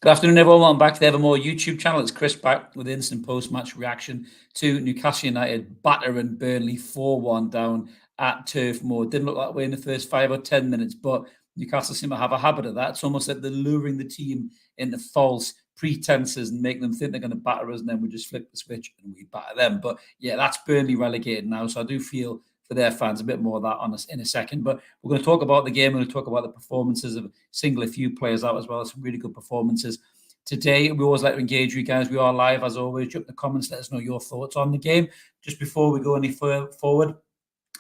Good afternoon, everyone. Welcome back to the Evermore YouTube channel. It's Chris back with instant post-match reaction to Newcastle United battering Burnley 4-1 down at Turf Moor. Didn't look that way in the first 5 or 10 minutes, but Newcastle seem to have a habit of that. It's almost like they're luring the team into false pretenses and making them think they're going to batter us, and then we just flip the switch and we batter them. But yeah, that's Burnley relegated now, so I do feel for their fans a bit more of that on us in a second. But we're going to talk about the game. We're going to talk about the performances of single a few players out as well. Some really good performances today. We always like to engage you guys. We are live as always. Drop in the comments, let us know your thoughts on the game. Just before we go any further forward,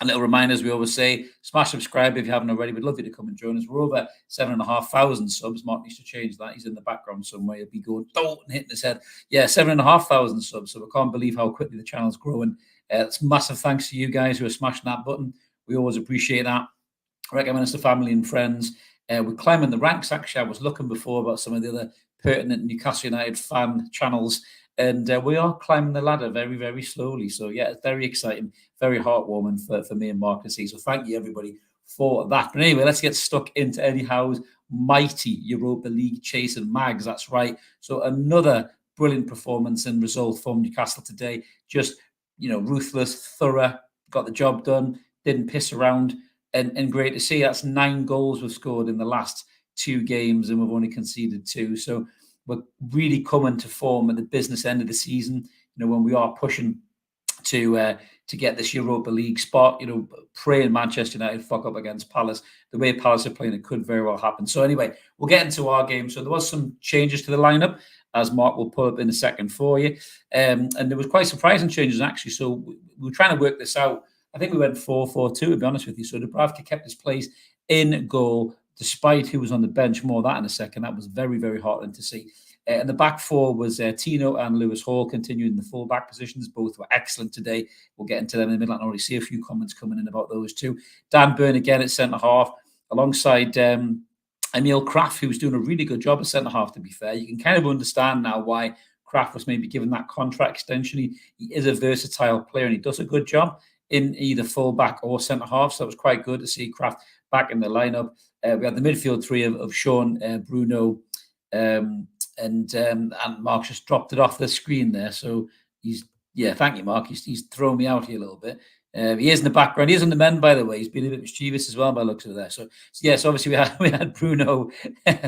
a little reminder, as we always say, smash subscribe if you haven't already. We'd love you to come and join us. We're over 7,500 subs. Mark needs to change that. He's in the background somewhere. He'll be going, don't, and hitting his head. Yeah, 7,500 subs. So we can't believe how quickly the channel's growing. It's massive thanks to you guys who are smashing that button. We always appreciate that. Recommend us to family and friends. We're climbing the ranks, actually. I was looking before about some of the other pertinent Newcastle United fan channels, and we are climbing the ladder very, very slowly. So, yeah, it's very exciting, very heartwarming for me and Mark to see. So thank you, everybody, for that. But anyway, let's get stuck into Eddie Howe's mighty Europa League chasing Mags. That's right. So another brilliant performance and result from Newcastle today. Just, ruthless, thorough, got the job done, didn't piss around, and great to see. That's 9 goals we've scored in the last 2 games, and we've only conceded 2. So we're really coming to form at the business end of the season, when we are pushing to get this Europa League spot, praying Manchester United fuck up against Palace. The way Palace are playing, it could very well happen. So anyway, we'll get into our game. So there was some changes to the lineup, as Mark will pull up in a second for you. And there was quite surprising changes, actually. So we were trying to work this out. I think we went 4-4-2, to be honest with you. So Dubravka kept his place in goal, despite who was on the bench. More of that in a second. That was very, very heartening to see. And the back four was Tino and Lewis Hall continuing the full-back positions. Both were excellent today. We'll get into them in a minute. I already see a few comments coming in about those two. Dan Burn again at centre-half, alongside Emil Kraft, who was doing a really good job at centre-half, to be fair. You can kind of understand now why Kraft was maybe given that contract extension. He is a versatile player, and he does a good job in either full-back or centre-half. So it was quite good to see Kraft back in the lineup. We had the midfield three of Sean, Bruno, and Mark just dropped it off the screen there. So thank you, Mark. He's thrown me out here a little bit. He is in the background. He is on the men, by the way. He's been a bit mischievous as well by the looks of it there. So obviously we had Bruno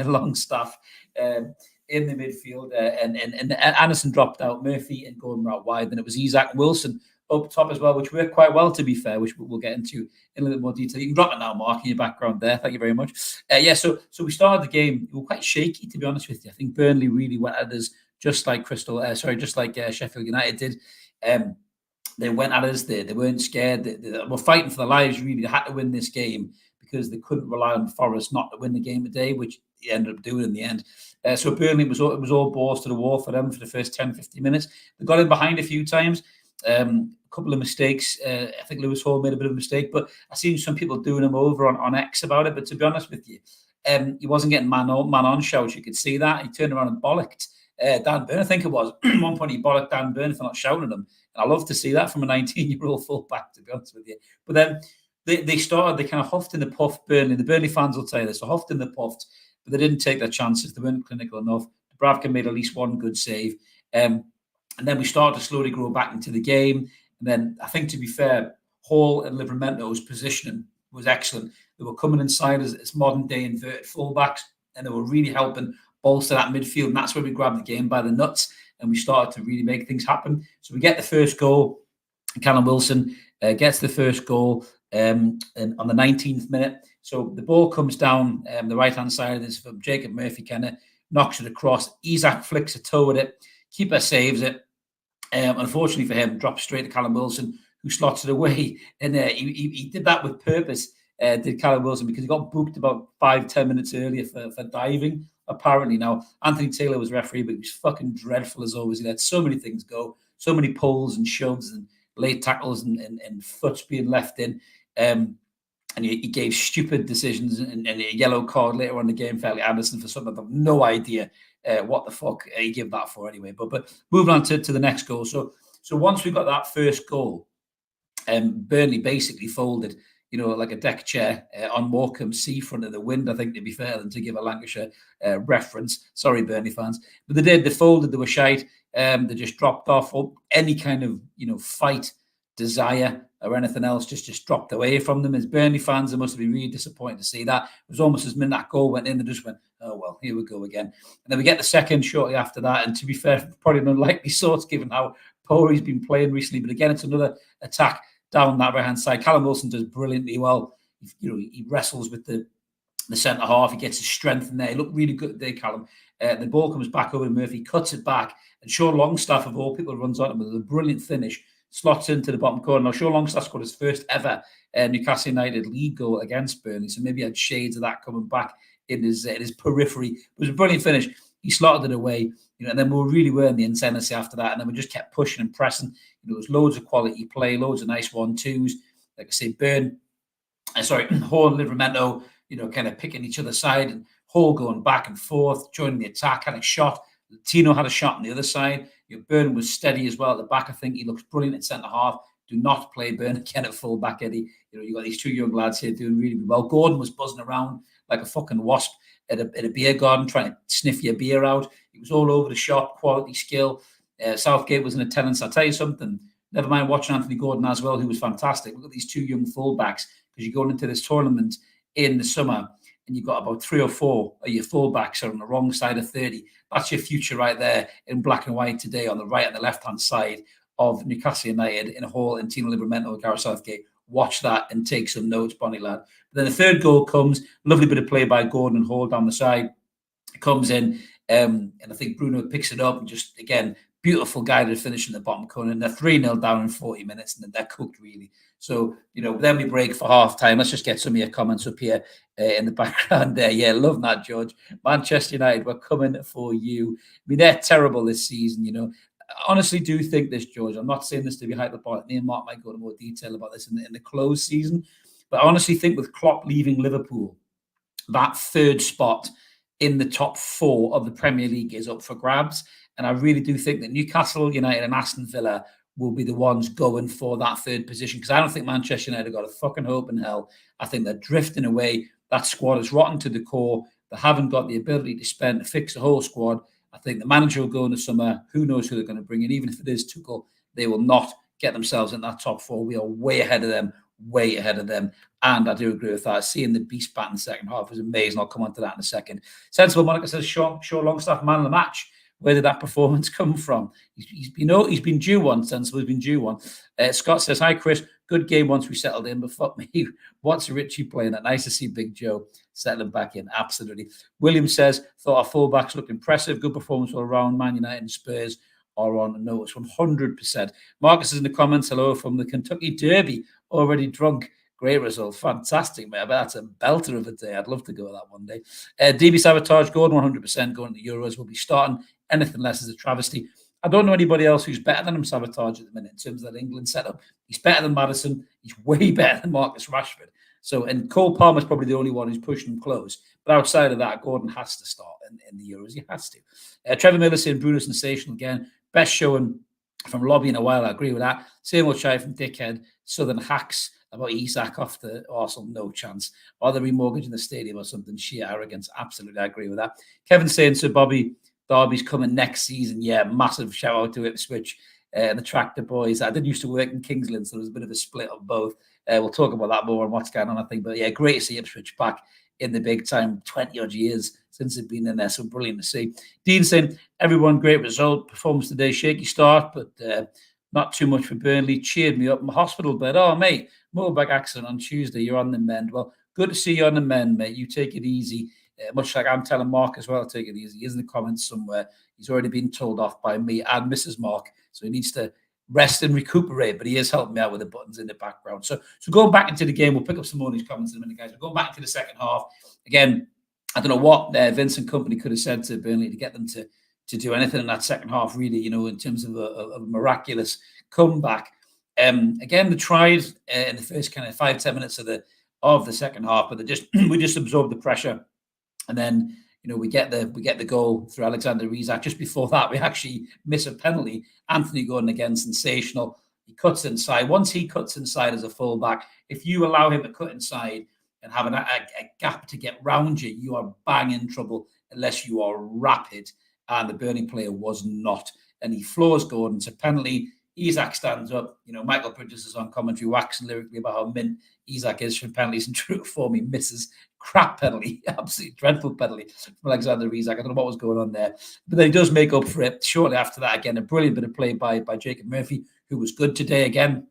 Longstaff in the midfield, and Anderson dropped out, Murphy and Gordon out wide. Then it was Isaac and Wilson up top as well, which worked quite well, to be fair, which we'll get into in a little bit more detail. You can drop it now, Mark, in your background there. Thank you very much. So we started the game. We were quite shaky, to be honest with you. I think Burnley really went at us just like Sheffield United did. They went at us. They weren't scared. They were fighting for their lives, really. They had to win this game because they couldn't rely on Forest not to win the game today, which they ended up doing in the end. So Burnley, it was all balls to the wall for them for the first 10, 15 minutes. They got in behind a few times. A couple of mistakes. I think Lewis Hall made a bit of a mistake, but I've seen some people doing him over on X about it. But to be honest with you, he wasn't getting man on shouts. You could see that. He turned around and bollocked Dan Burn. I think it was. At one point, he bollocked Dan Burn for not shouting at him. And I love to see that from a 19-year-old fullback, to be honest with you. But then they kind of huffed in the puff, Burnley. The Burnley fans will tell you this. They huffed in the puffed, but they didn't take their chances. They weren't clinical enough. Dubravka made at least one good save. And then we started to slowly grow back into the game. And then I think, to be fair, Hall and Livramento's positioning was excellent. They were coming inside as modern-day inverted fullbacks, and they were really helping bolster that midfield. And that's where we grabbed the game by the nuts, and we started to really make things happen. So we get the first goal. Callum Wilson gets the first goal and on the 19th minute. So the ball comes down the right-hand side of this from Jacob Murphy, kind of knocks it across. Isaac flicks a toe at it. Keeper saves it. Unfortunately for him, drops straight to Callum Wilson, who slots it away. And he did that with purpose. did Callum Wilson, because he got booked about 5-10 minutes earlier for diving, apparently. Now, Anthony Taylor was referee, but he was fucking dreadful as always. He let so many things go, so many pulls and shoves and late tackles and foots being left in. And he gave stupid decisions and a yellow card later on in the game for Elliot Anderson for something. I have no idea what the fuck he gave that for anyway. But moving on to the next goal. So once we got that first goal, Burnley basically folded, like a deck chair on Morecambe's seafront in the wind, I think, to be fair, than to give a Lancashire reference. Sorry, Burnley fans. But they did. They folded. They were shite. They just dropped off. Any kind of, fight, desire, or anything else just dropped away from them. As Burnley fans, they must have been really disappointed to see that. It was almost as minute that goal went in, they just went, oh, well, here we go again. And then we get the second shortly after that. And to be fair, probably an unlikely sort, given how poor he's been playing recently. But again, it's another attack down that right-hand side. Callum Wilson does brilliantly well. He wrestles with the centre half. He gets his strength in there. He looked really good there, Callum. The ball comes back over to Murphy, cuts it back, and Sean Longstaff, of all people, runs on him with a brilliant finish, slots into the bottom corner. Now, Sean Longstaff scored his first ever Newcastle United league goal against Burnley, so maybe he had shades of that coming back in his periphery. It was a brilliant finish. He slotted it away, and then we really were in the ascendancy after that, and then we just kept pushing and pressing. There was loads of quality play, loads of nice 1-2s. Like I say, Hall and Livramento, kind of picking each other's side, and Hall going back and forth, joining the attack, had a shot. Tino had a shot on the other side. Byrne was steady as well at the back. I think he looks brilliant at centre half. Do not play Byrne again at full back, Eddie. You got these two young lads here doing really well. Gordon was buzzing around like a fucking wasp at a beer garden, trying to sniff your beer out. He was all over the shop, quality skill. Southgate was in attendance. I'll tell you something. Never mind watching Anthony Gordon as well, who was fantastic. Look at these two young fullbacks, because you're going into this tournament in the summer, and you've got about 3 or 4 of your fullbacks are on the wrong side of 30. That's your future right there in black and white today on the right and the left-hand side of Newcastle United in Hall and Tino Livramento, Gareth Southgate. Watch that and take some notes, Bonnie lad. But then the third goal comes, lovely bit of play by Gordon and Hall down the side. It comes in, and I think Bruno picks it up and just, again, beautiful guided finish in the bottom corner. And they're 3-0 down in 40 minutes, and they're cooked, really. So, then we break for half time. Let's just get some of your comments up here in the background there. Yeah, love that, George. Manchester United, we're coming for you. I mean, they're terrible this season, I honestly do think this, George. I'm not saying this to be hyperbolic. Me and Mark might go into more detail about this in the closed season. But I honestly think with Klopp leaving Liverpool, that third spot in the top 4 of the Premier League is up for grabs. And I really do think that Newcastle United and Aston Villa will be the ones going for that third position, because I don't think Manchester United have got a fucking hope in hell. I think they're drifting away. That squad is rotten to the core. They haven't got the ability to spend to fix the whole squad. I think the manager will go in the summer. Who knows who they're going to bring in? Even if it is Tuchel, they will not get themselves in that top 4. We are way ahead of them. And I do agree with that. Seeing the beast bat in the second half was amazing. I'll come on to that in a second. Sensible Monica says, Sean Longstaff, man of the match. Where did that performance come from? He's been due one, Sensible. He's been due one. Scott says, hi, Chris. Good game once we settled in, but fuck me. What's Richie playing at? Nice to see Big Joe settling back in. Absolutely. William says, thought our fullbacks looked impressive. Good performance all around. Man United and Spurs are on notice. 100%. Marcus is in the comments. Hello from the Kentucky Derby. Already drunk. Great result. Fantastic, mate. I bet that's a belter of a day. I'd love to go that one day. DB Sabotage, Gordon, 100% going to the Euros. Will be starting. Anything less is a travesty. I don't know anybody else who's better than him, Sabotage, at the minute in terms of that England setup. He's better than Maddison. He's way better than Marcus Rashford. So, and Cole Palmer's probably the only one who's pushing him close. But outside of that, Gordon has to start in the Euros. He has to. Trevor Miller saying Bruno sensational again. Best showing from Lobby in a while. I agree with that. Same old shy from Dickhead. Southern hacks about Isak off the Arsenal. No chance. Or they're remortgaging the stadium or something. Sheer arrogance. Absolutely, I agree with that. Kevin saying, so Bobby, Derby's coming next season. Yeah, massive shout out to Ipswich, the Tractor Boys. I did used to work in Kingsland, so there was a bit of a split of both. We'll talk about that more and what's going on, I think. But yeah, great to see Ipswich back in the big time. 20 odd years since they've been in there, so brilliant to see. Dean saying, everyone, great result. Performance today, shaky start, but not too much for Burnley. Cheered me up in my hospital bed. Oh, mate, motorbike accident on Tuesday. You're on the mend. Well, good to see you on the mend, mate. You take it easy. Much like I'm telling Mark as well, take it easy. He's in the comments somewhere. He's already been told off by me and Mrs. Mark, so he needs to rest and recuperate, but he is helping me out with the buttons in the background. So going back into the game, we'll pick up some more of these comments in a minute, guys. We're going back to the second half. Again, I don't know what Vincent Kompany could have said to Burnley to get them to do anything in that second half, really, in terms of a miraculous comeback. Again, they tried in the first kind of 5-10 minutes of the second half, but we just absorbed the pressure, and then we get the goal through Alexander Isak. Just before that, we actually miss a penalty. Anthony Gordon again, sensational. He cuts inside. Once he cuts inside as a fullback, if you allow him to cut inside and have a gap to get round you, you are bang in trouble unless you are rapid. And the Burnley player was not. And he floors Gordon. It's a penalty. Isak stands up. Michael Bridges is on commentary waxing lyrically about how mint Isak is from penalties, and true to form, he misses crap penalty, absolutely dreadful penalty from Alexander Isak. I don't know what was going on there, but then he does make up for it shortly after that. Again, a brilliant bit of play by Jacob Murphy, who was good today. Again,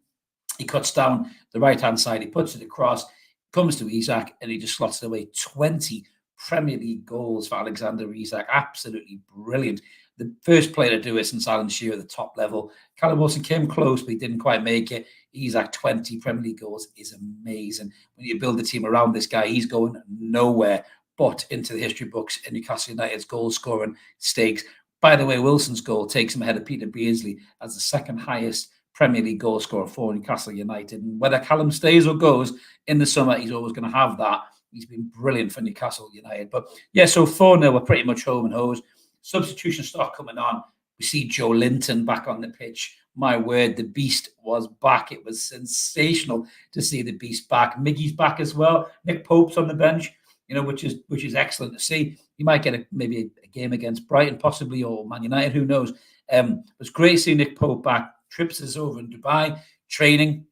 he cuts down the right-hand side, he puts it across, comes to Isak, and he just slots it away. 20 Premier League goals for Alexander Isak. Absolutely brilliant. The first player to do it since Alan Shearer at the top level. Callum Wilson came close, but he didn't quite make it. Isak, 20 Premier League goals is amazing. When you build a team around this guy, he's going nowhere but into the history books in Newcastle United's goal scoring stakes. By the way, Wilson's goal takes him ahead of Peter Beardsley as the second highest Premier League goal scorer for Newcastle United. And whether Callum stays or goes in the summer, he's always going to have that. He's been brilliant for Newcastle United. But yeah, so 4-0, we're pretty much home and hose. Substitution start coming on. We see Joelinton back on the pitch. My word, the beast was back. It was sensational to see the beast back. Miggy's back as well. Nick Pope's on the bench, which is excellent to see. He might get maybe a game against Brighton, possibly, or Man United. Who knows? It was great to see Nick Pope back. Trips is over in Dubai training.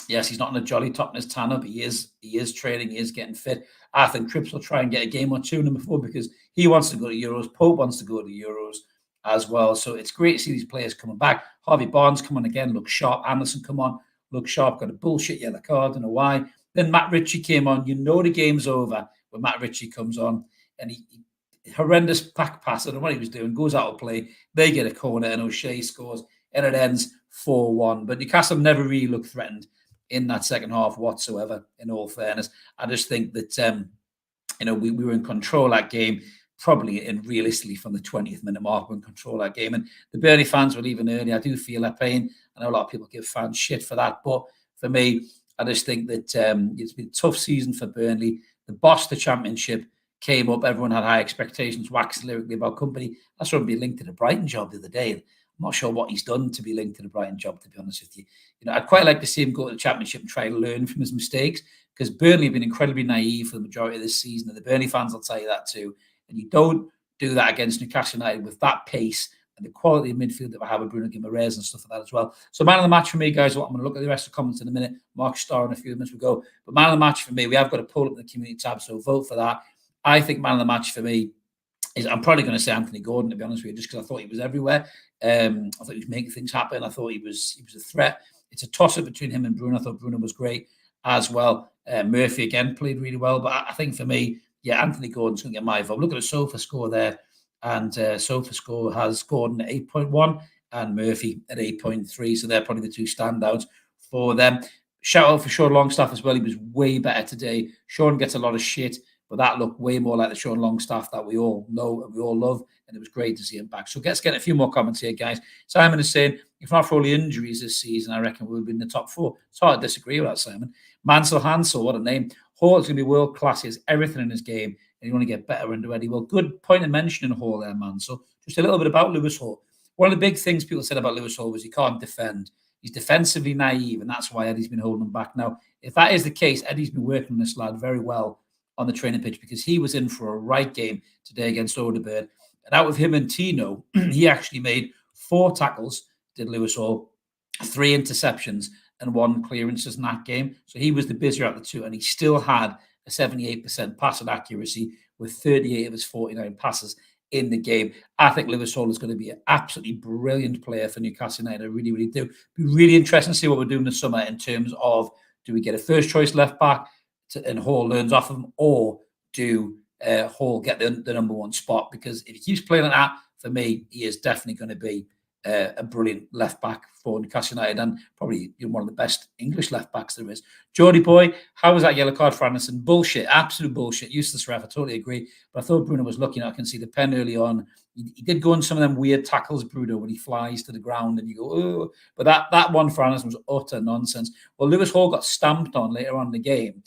Yes, he's not in a jolly topness tan up. He is training. He is getting fit. I think Trips will try and get a game or two in him before, because he wants to go to Euros. Pope wants to go to Euros as well. So it's great to see these players coming back. Harvey Barnes come on again, look sharp. Anderson come on, look sharp. Got a bullshit yellow card, don't know why. Then Matt Ritchie came on. The game's over when Matt Ritchie comes on, and he horrendous back pass. I don't know what he was doing. Goes out of play. They get a corner, and O'Shea scores, and it ends 4-1. But Newcastle never really looked threatened in that second half whatsoever, in all fairness. I just think that, we were in control of that game, probably and realistically from the 20th minute mark, we're in control of that game. And the Burnley fans were leaving early. I do feel that pain. I know a lot of people give fans shit for that. But for me, I just think that it's been a tough season for Burnley. The boss, the championship, came up. Everyone had high expectations, waxed lyrically about Kompany. That's what be linked to the Brighton job the other day. I'm not sure what he's done to be linked to the Brighton job, to be honest with you. I'd quite like to see him go to the Championship and try to learn from his mistakes, because Burnley have been incredibly naive for the majority of this season, and the Burnley fans will tell you that too. And you don't do that against Newcastle United with that pace and the quality of midfield that we have with Bruno Guimaraes and stuff like that as well. So man of the match for me, guys. I'm going to look at the rest of the comments in a minute. Mark Starr in a few minutes we go. But man of the match for me, we have got a poll up in the community tab, so vote for that. I think man of the match for me I'm probably going to say Anthony Gordon, to be honest with you, just because I thought he was everywhere. I thought he was making things happen. I thought he was a threat. It's a toss-up between him and Bruno. I thought Bruno was great as well. Murphy, again, played really well. But I think for me, Anthony Gordon's going to get my vote. Look at the SOFA score there. And SOFA score has Gordon at 8.1 and Murphy at 8.3. So they're probably the two standouts for them. Shout out for Sean Longstaff as well. He was way better today. Sean gets a lot of shit, but that looked way more like the Sean Longstaff that we all know and we all love. And it was great to see him back. So let's get a few more comments here, guys. Simon is saying, if not for all the injuries this season, I reckon we'll be in the top 4. It's hard to disagree with that, Simon. Mansell Hansel, what a name. Hall's going to be world class. He has everything in his game, and you want to get better under Eddie. Well, good point in mentioning Hall there, Mansell. Just a little bit about Lewis Hall. One of the big things people said about Lewis Hall was he can't defend. He's defensively naive, and that's why Eddie's been holding him back. Now, if that is the case, Eddie's been working on this lad very well on the training pitch, because he was in for a right game today against Odegaard. And out of him and Tino, he actually made 4 tackles, did Lewis Hall, 3 interceptions and 1 clearances in that game. So he was the busier out of the two, and he still had a 78% passing accuracy with 38 of his 49 passes in the game. I think Lewis Hall is going to be an absolutely brilliant player for Newcastle United. I really, really do. Be really interesting to see what we're doing this summer in terms of, do we get a first choice left back and Hall learns off of him, or do Hall get the number 1 spot? Because if he keeps playing like that, for me, he is definitely going to be a brilliant left back for Newcastle United and probably one of the best English left backs there is. Geordie boy, how was that yellow card for Anderson? Bullshit, absolute bullshit. Useless ref, I totally agree. But I thought Bruno was lucky. I can see the pen early on. He did go on some of them weird tackles, Bruno, when he flies to the ground and you go, oh. But that one for Anderson was utter nonsense. Well, Lewis Hall got stamped on later on in the game.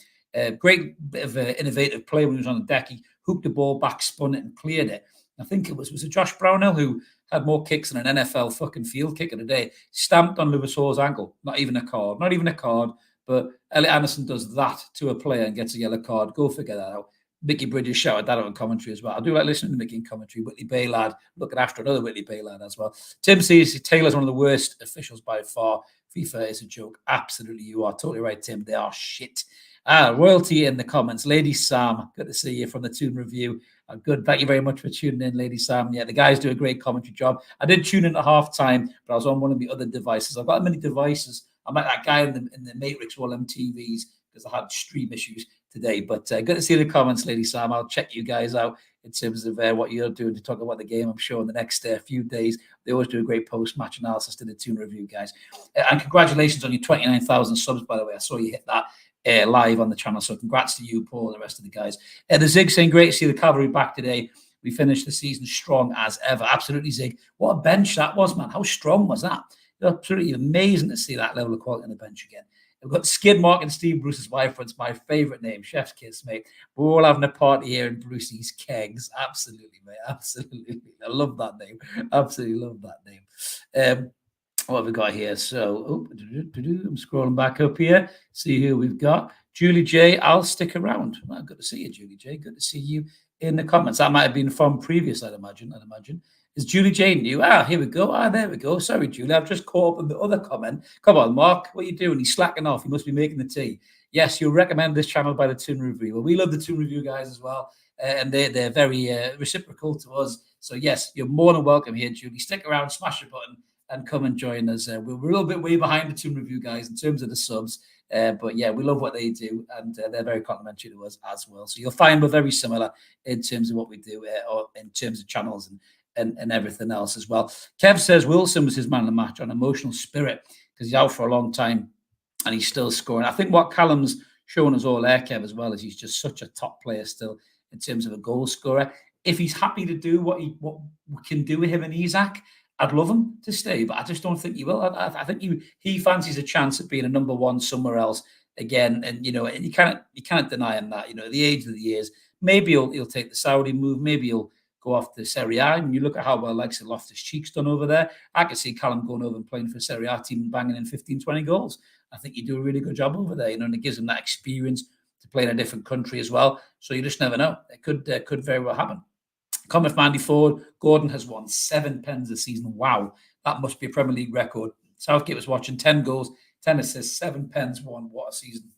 Great bit of innovative play when he was on the deck. He hooked the ball back, spun it and cleared it. I think it was it Josh Brownell who had more kicks than an NFL fucking field kick of the day. Stamped on Lewis Hall's ankle. Not even a card. But Elliot Anderson does that to a player and gets a yellow card. Go figure that out. Mickey Bridges shouted that out in commentary as well. I do like listening to Mickey in commentary. Whitley Bay lad looking after another Whitley Bay lad as well. Tim says Taylor's one of the worst officials by far. FIFA is a joke. Absolutely, you are totally right, Tim. They are shit. Royalty in the comments. Lady Sam, good to see you from the Toon Review. Good. Thank you very much for tuning in, Lady Sam. Yeah, the guys do a great commentary job. I did tune in at half time, but I was on one of the other devices. I've got many devices. I'm like that guy in the Matrix, all them TVs, because I had stream issues today. But good to see the comments, Lady Sam. I'll check you guys out in terms of what you're doing to talk about the game. I'm sure in the next few days, they always do a great post-match analysis to the Toon Review, guys. And congratulations on your 29,000 subs, by the way. I saw you hit that live on the channel. So congrats to you, Paul, and the rest of the guys. The Zig saying, great to see the cavalry back today. We finished the season strong as ever. Absolutely, Zig. What a bench that was, man. How strong was that? Absolutely amazing to see that level of quality on the bench again. We've got Skid Mark and Steve Bruce's wife. It's my favourite name, Chef's Kiss, mate. We're all having a party here in Brucey's Kegs. Absolutely, mate. Absolutely. I love that name. Absolutely love that name. What have we got here? So, I'm scrolling back up here. See who we've got. Julie J, I'll stick around. Well, good to see you, Julie J. Good to see you in the comments. That might have been from previous, I'd imagine. Is Julie J new? Here we go. There we go. Sorry, Julie. I've just caught up with the other comment. Come on, Mark. What are you doing? He's slacking off. He must be making the tea. Yes, you'll recommend this channel by the Toon Review. Well, we love the Toon Review guys as well. And they're very reciprocal to us. So, yes, you're more than welcome here, Julie. Stick around, smash your button, and come and join us. We're a little bit way behind the Toon Review guys in terms of the subs. But, yeah, we love what they do. And they're very complimentary to us as well. So you'll find we're very similar in terms of what we do or in terms of channels and everything else as well. Kev says Wilson was his man of the match on emotional spirit because he's out for a long time and he's still scoring. I think what Callum's showing us all there, Kev, as well, is he's just such a top player still in terms of a goal scorer. If he's happy to do what we can do with him and Isak, I'd love him to stay, but I just don't think he will. I think he fancies a chance at being a number one somewhere else again, and and you can't deny him that. At the age of the years, maybe he'll take the Saudi move, maybe he'll go off to Serie A. And you look at how well Alexis Loftus-Cheek's done over there. I could see Callum going over and playing for a Serie A team and banging in 15, 20 goals. I think you do a really good job over there, and it gives him that experience to play in a different country as well. So you just never know. It could very well happen. Comment from Andy Ford. Gordon has won 7 pens this season. Wow, that must be a Premier League record. Southgate was watching 10 goals, 10 assists, 7 pens won. What a season.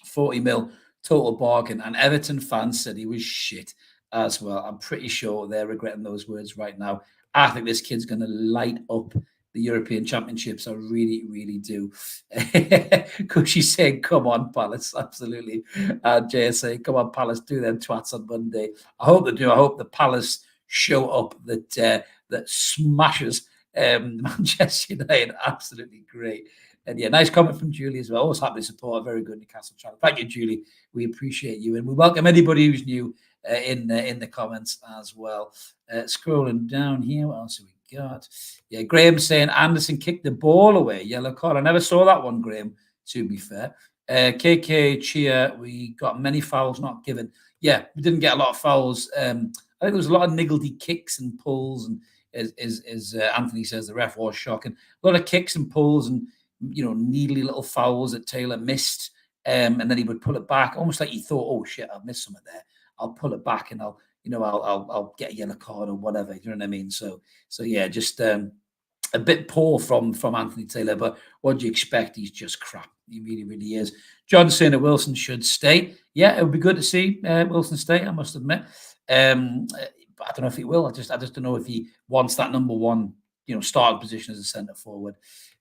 40 mil, total bargain. And Everton fans said he was shit as well. I'm pretty sure they're regretting those words right now. I think this kid's going to light up the European Championships. I really, really do. Cushy saying, come on, Palace. Absolutely. Jay saying, come on, Palace, do them twats on Monday. I hope they do. I hope the Palace show up that smashes Manchester United. Absolutely great. And yeah, nice comment from Julie as well. Always happy to support a very good Newcastle channel. Thank you, Julie. We appreciate you. And we welcome anybody who's new in the comments as well. Scrolling down here, what else have we got? Yeah, Graham saying Anderson kicked the ball away. Yellow card. I never saw that one, Graham, to be fair. KK Chia, we got many fouls not given. Yeah, we didn't get a lot of fouls. I think there was a lot of niggledy kicks and pulls, and as Anthony says, the ref was shocking. A lot of kicks and pulls and needly little fouls that Taylor missed, and then he would pull it back, almost like he thought, "Oh shit, I've missed something there. I'll pull it back and I'll get a yellow card or whatever." You know what I mean? So yeah, just a bit poor from Anthony Taylor. But what do you expect? He's just crap. He really, really is. John saying that Wilson should stay. Yeah, it would be good to see Wilson stay. I must admit. But I don't know if he will. I just don't know if he wants that number one starting position as a centre forward.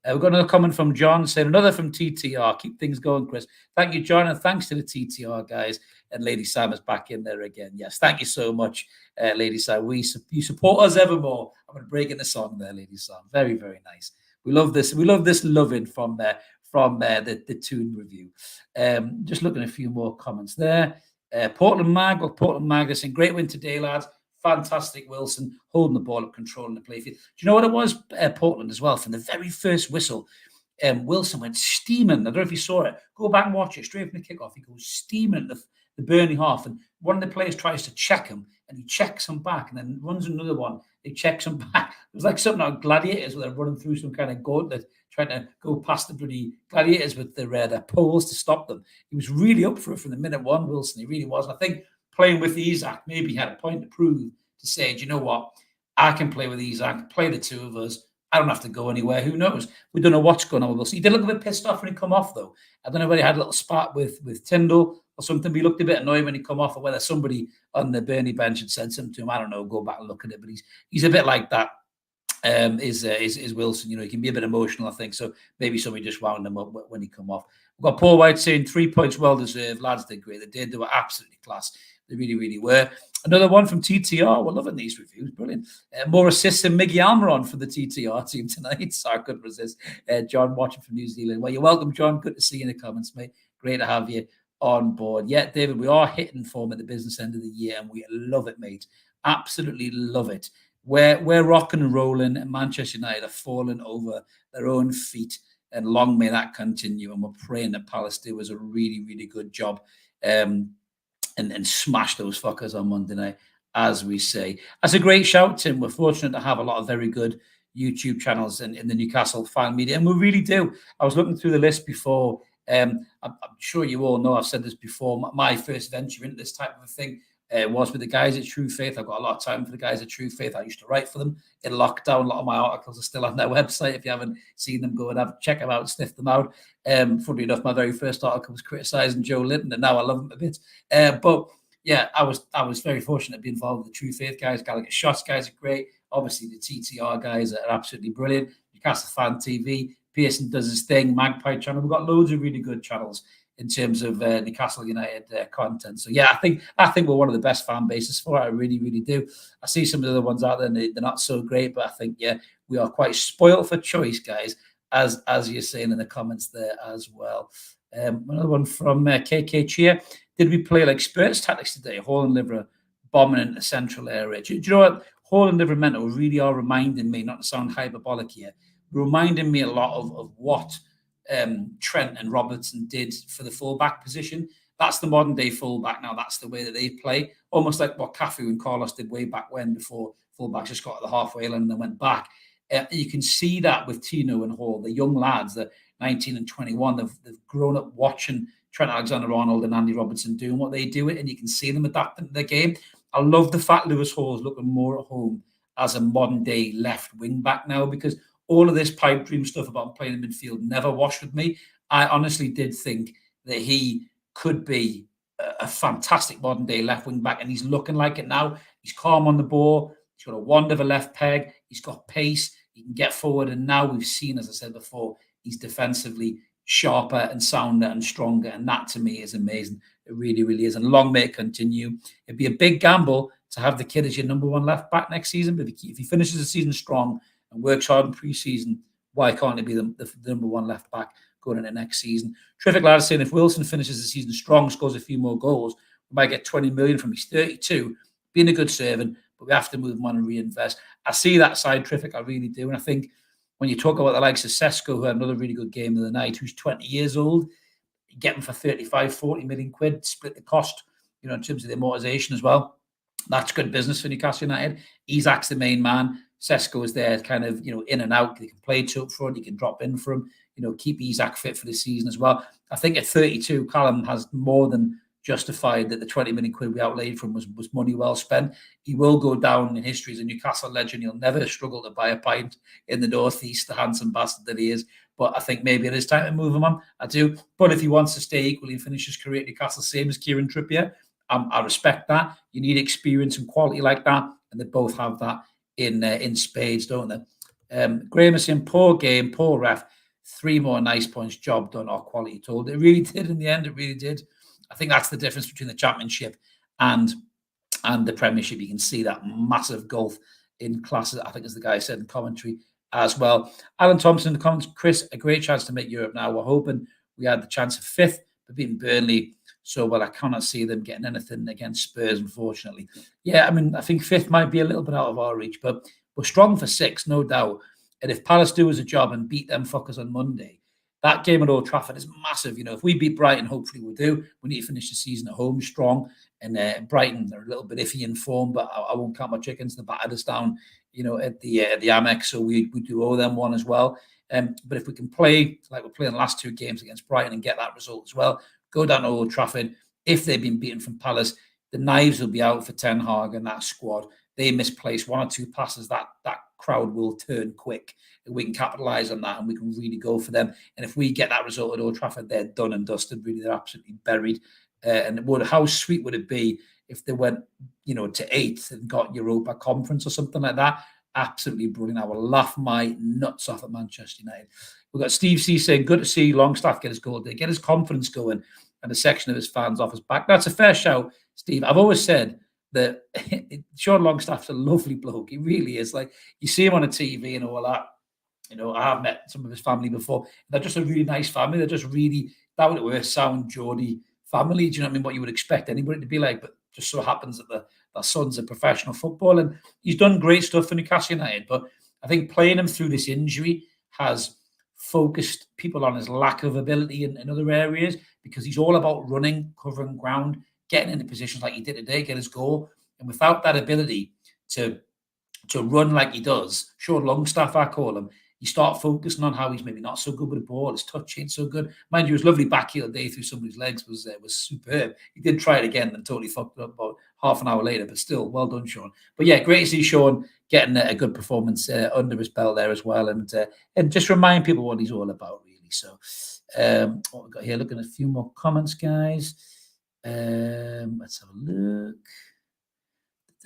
We've got another comment from John saying, another from TTR. Keep things going, Chris. Thank you, John, and thanks to the TTR guys. And Lady Sam is back in there again. Yes, thank you so much, Lady Sam. You support us evermore. I'm going to break in the song there, Lady Sam. Very, very nice. We love this. We love this loving from the Toon review. Just looking at a few more comments there. Portland Mag, they're saying, great win today, lads. Fantastic, Wilson, holding the ball up, controlling the playfield. Do you know what it was, Portland, as well? From the very first whistle, Wilson went steaming. I don't know if you saw it. Go back and watch it. Straight from the kickoff, he goes steaming at the Burnley half. And one of the players tries to check him, and he checks him back, and then runs another one. He checks him back. It was like something like gladiators where they're running through some kind of gauntlet, trying to go past the bloody gladiators with their poles to stop them. He was really up for it from the minute one, Wilson. He really was. And I think playing with Isak maybe he had a point to prove, to say, do you know what? I can play with Isak, play the two of us. I don't have to go anywhere. Who knows? We don't know what's going on with us. He did look a bit pissed off when he come off, though. I don't know whether he had a little spat with Tyndall or something. But he looked a bit annoyed when he come off, or whether somebody on the Burnley bench had said something to him. I don't know. Go back and look at it. But he's a bit like that. Is Wilson? He can be a bit emotional, I think. So maybe somebody just wound him up when he come off. We've got Paul White saying 3 points well deserved. Lads did great. They did. They were absolutely class. They really, really were. Another one from TTR. We're loving these reviews. Brilliant. More assists than Miggy Almiron for the TTR team tonight. So I couldn't resist. John watching from New Zealand. Well, you're welcome, John. Good to see you in the comments, mate. Great to have you on board. Yeah, David, we are hitting form at the business end of the year, and we love it, mate. Absolutely love it. We're rocking and rolling, and Manchester United are falling over their own feet, and long may that continue. And we're praying that Palace do a really, really good job and smash those fuckers on Monday night, as we say. That's a great shout, Tim. We're fortunate to have a lot of very good YouTube channels in the Newcastle fan media, and we really do. I was looking through the list before. I'm sure you all know I've said this before. My first venture into this type of a thing was with the guys at True Faith. I've got a lot of time for the guys at True Faith. I used to write for them in lockdown. A lot of my articles are still on their website. If you haven't seen them, go and check them out, sniff them out. Funny enough, my very first article was criticising Joelinton, and now I love him a bit. But yeah, I was very fortunate to be involved with the True Faith guys. Gallagher Shots guys are great. Obviously, the TTR guys are absolutely brilliant. Newcastle Fan TV. Pearson does his thing. Magpie channel. We've got loads of really good channels in terms of Newcastle United content. So yeah, I think we're one of the best fan bases for it. I really, really do. I see some of the other ones out there, and they're not so great, but I think we are quite spoiled for choice, guys, as you're saying in the comments there as well. Another one from KK Cheer. Did we play like Spurs tactics today? Hall and Liver bombing into the central area. Do you know what Hall and Livermore really are reminding me? Not to sound hyperbolic here, reminding me a lot of what Trent and Robertson did for the fullback position. That's the modern day fullback now. That's the way that they play. Almost like what Cafu and Carlos did way back when, before fullbacks just got to the halfway line and then went back. You can see that with Tino and Hall, the young lads, the 19 and 21. They've grown up watching Trent Alexander-Arnold and Andy Robertson doing what they do, and you can see them adapting to the game. I love the fact Lewis Hall is looking more at home as a modern day left wing back now, because all of this pipe dream stuff about playing in midfield never washed with me. I honestly did think that he could be a fantastic modern day left wing back, and he's looking like it now. He's calm on the ball. He's got a wand of a left peg. He's got pace. He can get forward. And now we've seen, as I said before, he's defensively sharper and sounder and stronger. And that to me is amazing. It really, really is. And long may it continue. It'd be a big gamble to have the kid as your number one left back next season. But if he finishes the season strong and works hard in pre-season, why can't he be the number one left back going into next season? Terrific lad saying if Wilson finishes the season strong, scores a few more goals, we might get 20 million from him. He's 32, being a good servant, but we have to move him on and reinvest. I see that side, Terrific, I really do. And I think when you talk about the likes of Sesko, who had another really good game of the night, who's 20 years old, you get him for 35, 40 million quid, split the cost, in terms of the amortization as well. That's good business for Newcastle United. Isak's the main man. Sesko is there kind of, in and out. He can play two up front. He can drop in for him, keep Isak fit for the season as well. I think at 32, Callum has more than justified that the 20 million quid we outlaid for him was money well spent. He will go down in history as a Newcastle legend. He'll never struggle to buy a pint in the northeast, the handsome bastard that he is. But I think maybe it is time to move him on. I do. But if he wants to stay equally and finish his career at Newcastle, same as Kieran Trippier, I respect that. You need experience and quality like that, and they both have that in spades, don't they? Graham is saying, poor game, poor ref. 3 more nice points, job done, or quality told. It really did in the end. It really did. I think that's the difference between the Championship and the Premiership. You can see that massive gulf in classes, I think, as the guy said in commentary as well. Alan Thompson in the comments, Chris, a great chance to make Europe now. We're hoping we had the chance of 5th, but beating Burnley so well, I cannot see them getting anything against Spurs, unfortunately. Yeah, I mean, I think 5th might be a little bit out of our reach, but we're strong for 6th, no doubt. And if Palace do us a job and beat them fuckers on Monday, that game at Old Trafford is massive. You know, if we beat Brighton, hopefully we'll do. We need to finish the season at home strong. And Brighton, they're a little bit iffy in form, but I won't count my chickens. They battered us down, you know, at the Amex, so we do owe them one as well. But if we can play like we're playing the last 2 games against Brighton and get that result as well, go down to Old Trafford. If they've been beaten from Palace, the knives will be out for Ten Hag and that squad. They misplace 1 or 2 passes, that crowd will turn quick. And we can capitalise on that and we can really go for them. And if we get that result at Old Trafford, they're done and dusted. Really, they're absolutely buried. And how sweet would it be if they went, you know, to 8th and got Europa Conference or something like that? Absolutely brilliant. I will laugh my nuts off at Manchester United. We've got Steve C saying, good to see Longstaff get his goal day, get his confidence going, and a section of his fans off his back. That's a fair shout, Steve. I've always said that Sean Longstaff's a lovely bloke. He really is. Like, you see him on a TV and all that. You know, I have met some of his family before. They're just a really nice family. They're just really down to earth, sound, Geordie family. Do you know what I mean? What you would expect anybody to be like, but just so happens that their son's a professional footballer, and he's done great stuff for Newcastle United. But I think playing him through this injury has focused people on his lack of ability in other areas, because he's all about running, covering ground, getting into positions like he did today, get his goal. And without that ability to run like he does, Sean Longstaff, I call him, you start focusing on how he's maybe not so good with the ball, his touch ain't so good. Mind you, his lovely back heel day through somebody's legs was superb. He did try it again and totally fucked it up about half an hour later, but still, well done, Sean. But yeah, great to see Sean getting a good performance under his belt there as well, and just remind people what he's all about, really. So what we've got here, looking at a few more comments, guys. Let's have a look.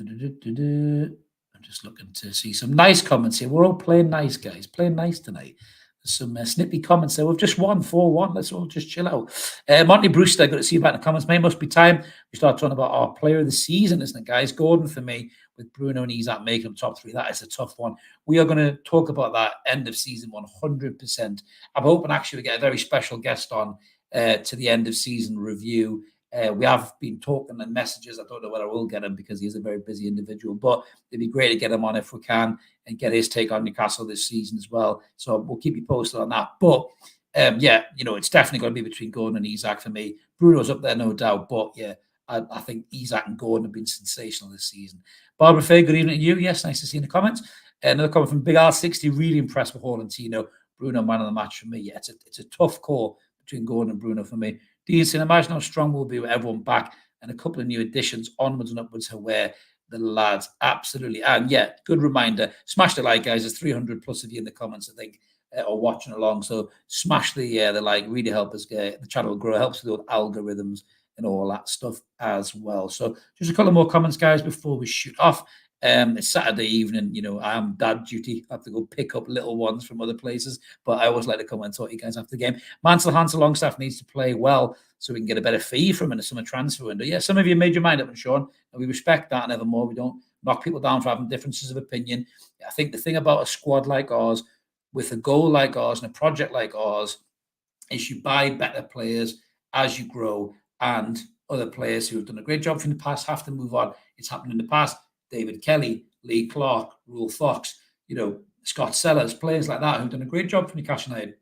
I'm just looking to see some nice comments here. We're all playing nice, guys. Playing nice tonight. There's some snippy comments there. We've just won 4-1. Let's all just chill out. Monty Brewster, good to see you back in the comments. May must be time we start talking about our player of the season, isn't it, guys? Gordon for me, with Bruno and Isak making them top 3. That is a tough one. We are going to talk about that end of season 100%. I'm hoping actually we get a very special guest on to the end of season review. We have been talking in messages. I don't know whether I will get him because he's a very busy individual, but it'd be great to get him on if we can and get his take on Newcastle this season as well. So we'll keep you posted on that. But yeah, you know, it's definitely going to be between Gordon and Isak for me. Bruno's up there, no doubt. But yeah, I think Isak and Gordon have been sensational this season. Barbara Faye, good evening to you. Yes, nice to see you in the comments. Another comment from Big R60, really impressed with Hall and Tino. Bruno, man of the match for me. Yeah, it's a tough call between Gordon and Bruno for me. Dean, imagine how strong we'll be with everyone back and a couple of new additions onwards and upwards to where the lads. Absolutely. And yeah, good reminder. Smash the like, guys. There's 300 plus of you in the comments, I think, or watching along. So smash the like, really help us get the channel grow, helps with the algorithms and all that stuff as well. So just a couple more comments, guys, before we shoot off. It's Saturday evening, you know, I'm dad duty. I have to go pick up little ones from other places, but I always like to come and talk to you guys after the game. Mansell Hansel Longstaff needs to play well so we can get a better fee from him in the summer transfer window. Yeah, some of you made your mind up, Sean, and we respect that and evermore. We don't knock people down for having differences of opinion. I think the thing about a squad like ours, with a goal like ours and a project like ours, is you buy better players as you grow, and other players who have done a great job in the past have to move on. It's happened in the past. David Kelly, Lee Clark, Rule Fox, you know, Scott Sellers, players like that who've done a great job for Newcastle United,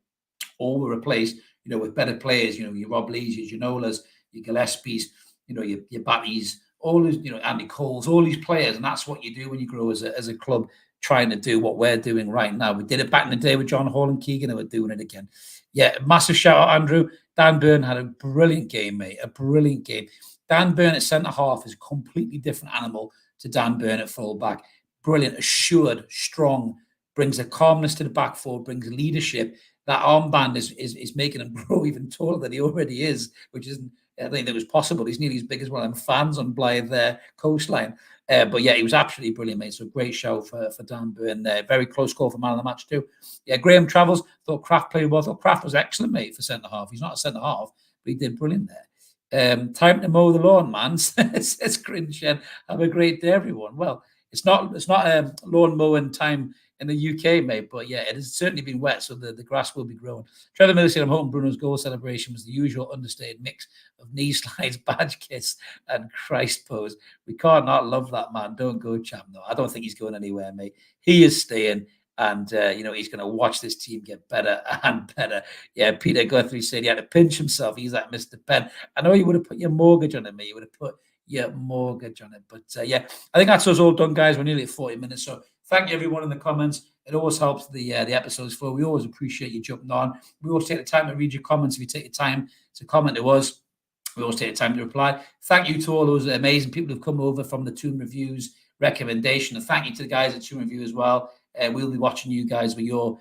all were replaced, you know, with better players, you know, your Rob Lees, your Ginolas, your Gillespies, you know, your Batties, all these, you know, Andy Coles, all these players. And that's what you do when you grow as a club, trying to do what we're doing right now. We did it back in the day with John Hall and Keegan, and we're doing it again. Yeah, massive shout out, Andrew. Dan Burn had a brilliant game, mate, a brilliant game. Dan Burn at centre-half is a completely different animal to Dan Burn at full-back. Brilliant, assured, strong, brings a calmness to the back four, brings leadership. That armband is making him grow even taller than he already is, which isn't I think it was possible. He's nearly as big as one of them fans on Blythe coastline. But yeah, he was absolutely brilliant, mate. So great show for Dan Burn there. Very close call for man of the match too. Yeah, Graham Travels thought Kraft played well. Thought Kraft was excellent, mate, for centre half. He's not a centre half, but he did brilliant there. Time to mow the lawn, man. Says Grinshed. Have a great day, everyone. Well, it's not lawn mowing time in the UK, mate. But yeah, it has certainly been wet, so the grass will be growing. Trevor Miller said, I'm hoping Bruno's goal celebration was the usual understated mix of knee slides, badge kiss, and Christ pose. We can't not love that man. Don't go, champ. No, I don't think he's going anywhere, mate. He is staying. And, he's going to watch this team get better and better. Yeah, Peter Guthrie said he had to pinch himself. He's like Mr. Penn. I know you would have put your mortgage on it, mate. You would have put your mortgage on it. But, I think that's us all done, guys. We're nearly at 40 minutes. So thank you, everyone, in the comments. It always helps the episodes flow. We always appreciate you jumping on. We always take the time to read your comments. If you take the time to comment to us, we always take the time to reply. Thank you to all those amazing people who've come over from the Toon Reviews recommendation. And thank you to the guys at Toon Review as well. We'll be watching you guys with your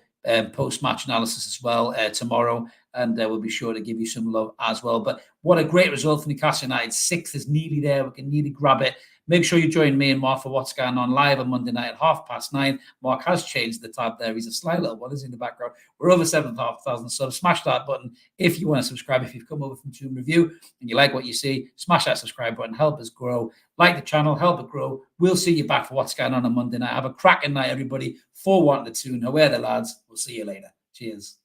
post-match analysis as well tomorrow, and we'll be sure to give you some love as well. But what a great result for Newcastle United. 6th is nearly there. We can nearly grab it. Make sure you join me and Mark for what's going on live on Monday night at 9:30. Mark has changed the tab there. He's a sly little one, is in the background. We're over 7,500 subs. Smash that button if you want to subscribe. If you've come over from Toon Review and you like what you see, smash that subscribe button. Help us grow. Like the channel, help it grow. We'll see you back for what's going on Monday night. Have a cracking night, everybody. 4-1 to Toon. Away the lads. We'll see you later. Cheers.